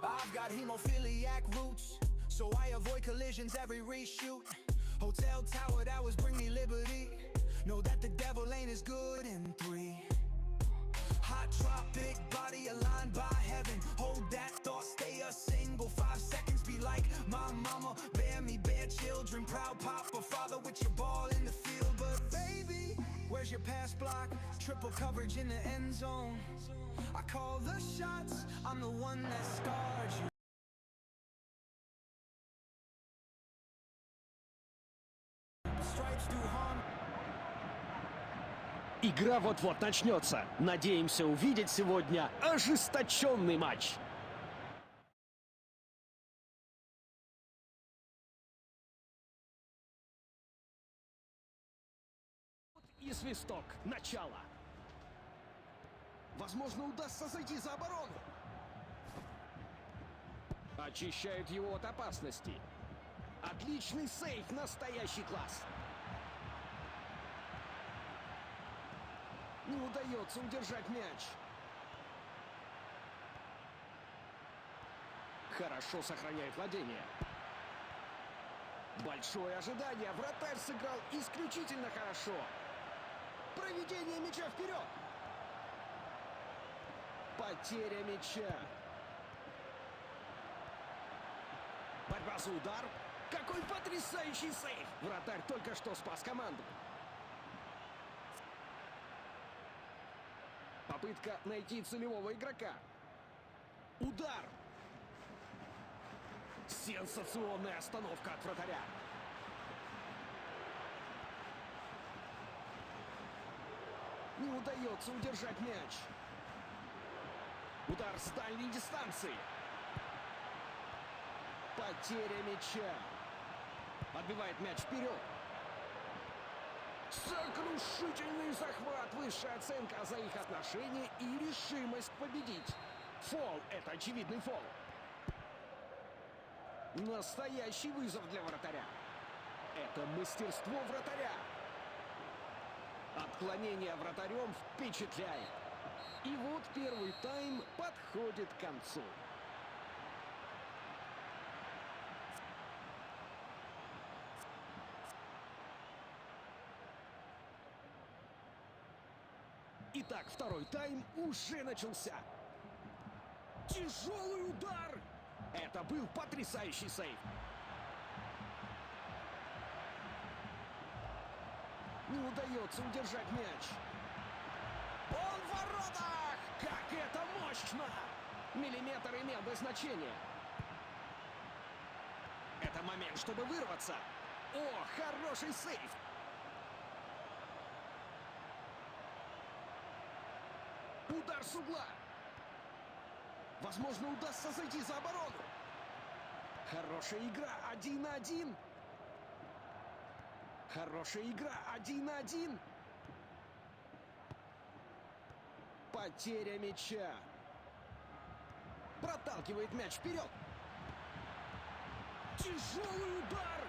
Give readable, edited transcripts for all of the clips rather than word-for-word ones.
I've got hemophiliac roots, so I avoid collisions every reshoot. Hotel tower towers bring me liberty. Know that the devil ain't as good in 3. Hot tropic body aligned by heaven. Hold that thought, stay a single 5 seconds. Be like my mama, bear children. Proud papa, father with your ball in the field. But baby, where's your pass block? Triple coverage in the end zone. I call the shots, I'm the one that scarred you. Stripes do harm. Игра вот-вот начнется. Надеемся увидеть сегодня ожесточенный матч. И свисток. Начало. Возможно, удастся зайти за оборону. Очищают его от опасности. Отличный сейв, настоящий класс. Не удается удержать мяч. Хорошо сохраняет владение. Большое ожидание. Вратарь сыграл исключительно хорошо. Проведение мяча вперед. Потеря мяча. Борьба за удар. Какой потрясающий сейв! Вратарь только что спас команду. Попытка найти целевого игрока. Удар. Сенсационная остановка от вратаря. Не удается удержать мяч. Удар с дальней дистанции. Потеря мяча. Отбивает мяч вперед. Сокрушительный захват. Высшая оценка за их отношения и решимость победить. Фол. Это очевидный фол. Настоящий вызов для вратаря. Это мастерство вратаря. Отклонение вратарем впечатляет. И вот первый тайм подходит к концу. Итак, второй тайм уже начался. Тяжелый удар. Это был потрясающий сейв. Не удается удержать мяч. Он в воротах! Как это мощно! Миллиметр имел бы значение. Это момент, чтобы вырваться. О, хороший сейв! Удар с угла. Возможно, удастся зайти за оборону. Хорошая игра 1-1. Хорошая игра 1-1. Потеря мяча. Проталкивает мяч вперед. Тяжелый удар.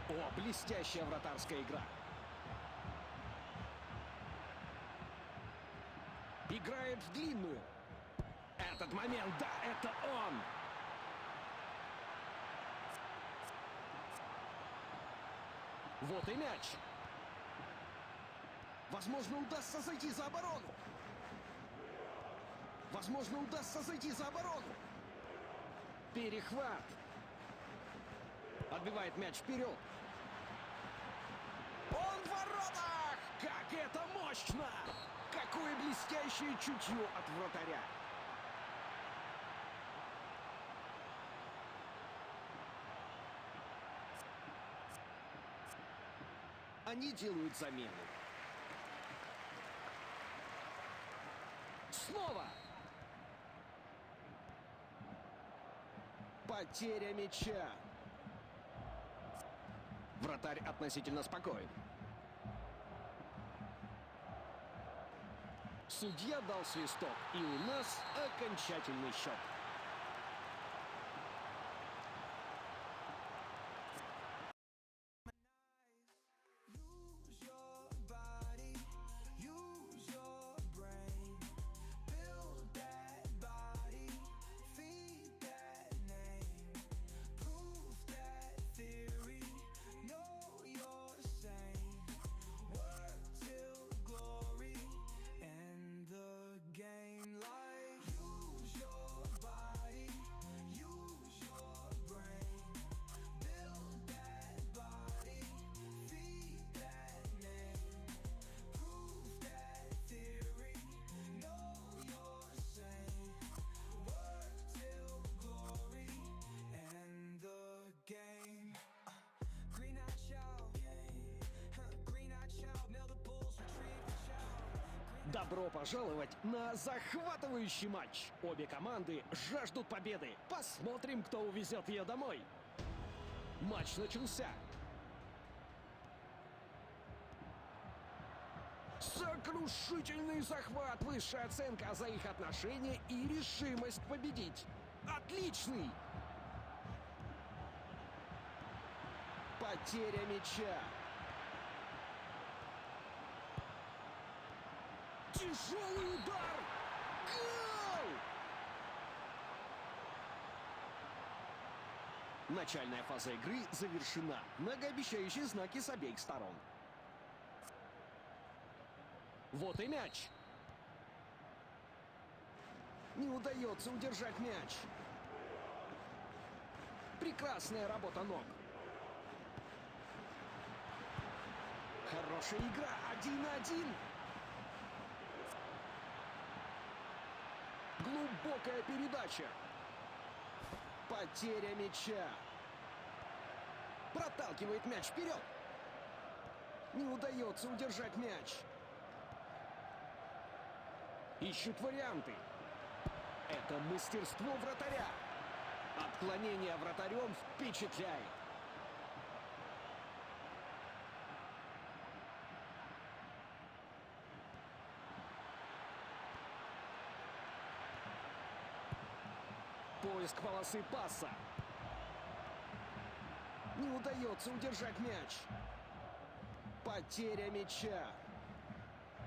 О, блестящая вратарская игра. Играет в длинную. Этот момент, да, это он. Вот и мяч. Возможно, удастся зайти за оборону. Возможно, удастся зайти за оборону. Перехват. Отбивает мяч вперед. Он в воротах! Как это мощно! Какое блестящее чутье от вратаря. Они делают замену. Снова. Потеря мяча. Вратарь относительно спокоен. Судья дал свисток, и у нас окончательный счет. Добро пожаловать на захватывающий матч. Обе команды жаждут победы. Посмотрим, кто увезет ее домой. Матч начался. Сокрушительный захват. Высшая оценка за их отношение и решимость победить. Отличный. Потеря мяча. Тяжелый удар. Гол! Начальная фаза игры завершена. Многообещающие знаки с обеих сторон. Вот и мяч. Не удается удержать мяч. Прекрасная работа ног. Хорошая игра. 1-1. Глубокая передача. Потеря мяча. Проталкивает мяч вперед. Не удается удержать мяч. Ищут варианты. Это мастерство вратаря. Отклонение вратарем впечатляет. Поиск полосы паса. Не удается удержать мяч. Потеря мяча.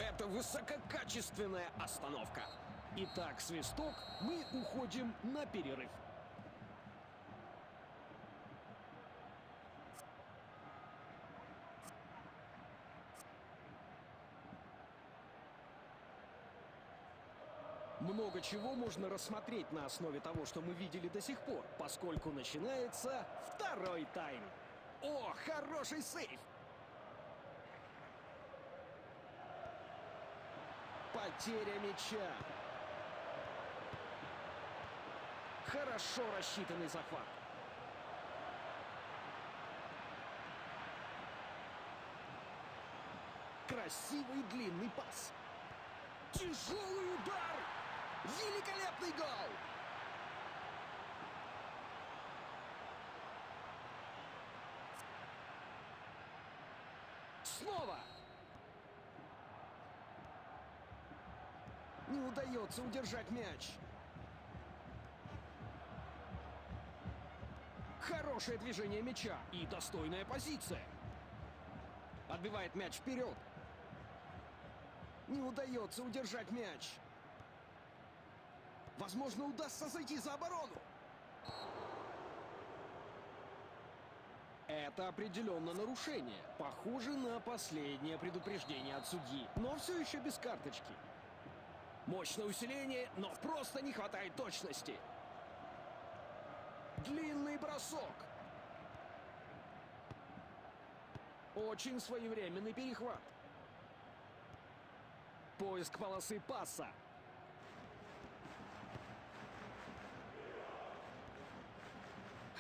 Это высококачественная остановка. Итак, свисток, мы уходим на перерыв. Много чего можно рассмотреть на основе того, что мы видели до сих пор, поскольку начинается второй тайм. О, хороший сейв! Потеря мяча. Хорошо рассчитанный захват. Красивый длинный пас. Тяжелый удар. Великолепный гол. Снова. Не удается удержать мяч. Хорошее движение мяча и достойная позиция. Отбивает мяч вперед. Не удается удержать мяч. Возможно, удастся зайти за оборону. Это определенно нарушение. Похоже на последнее предупреждение от судьи. Но все еще без карточки. Мощное усиление, но просто не хватает точности. Длинный бросок. Очень своевременный перехват. Поиск полосы паса.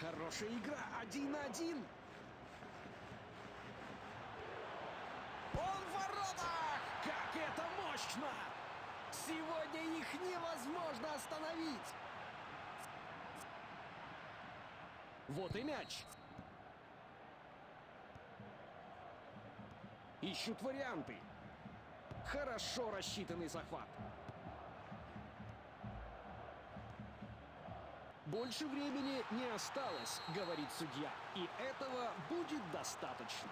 Хорошая игра. 1-1. Он в воротах! Как это мощно! Сегодня их невозможно остановить. Вот и мяч. Ищут варианты. Хорошо рассчитанный захват. Больше времени не осталось, говорит судья. И этого будет достаточно.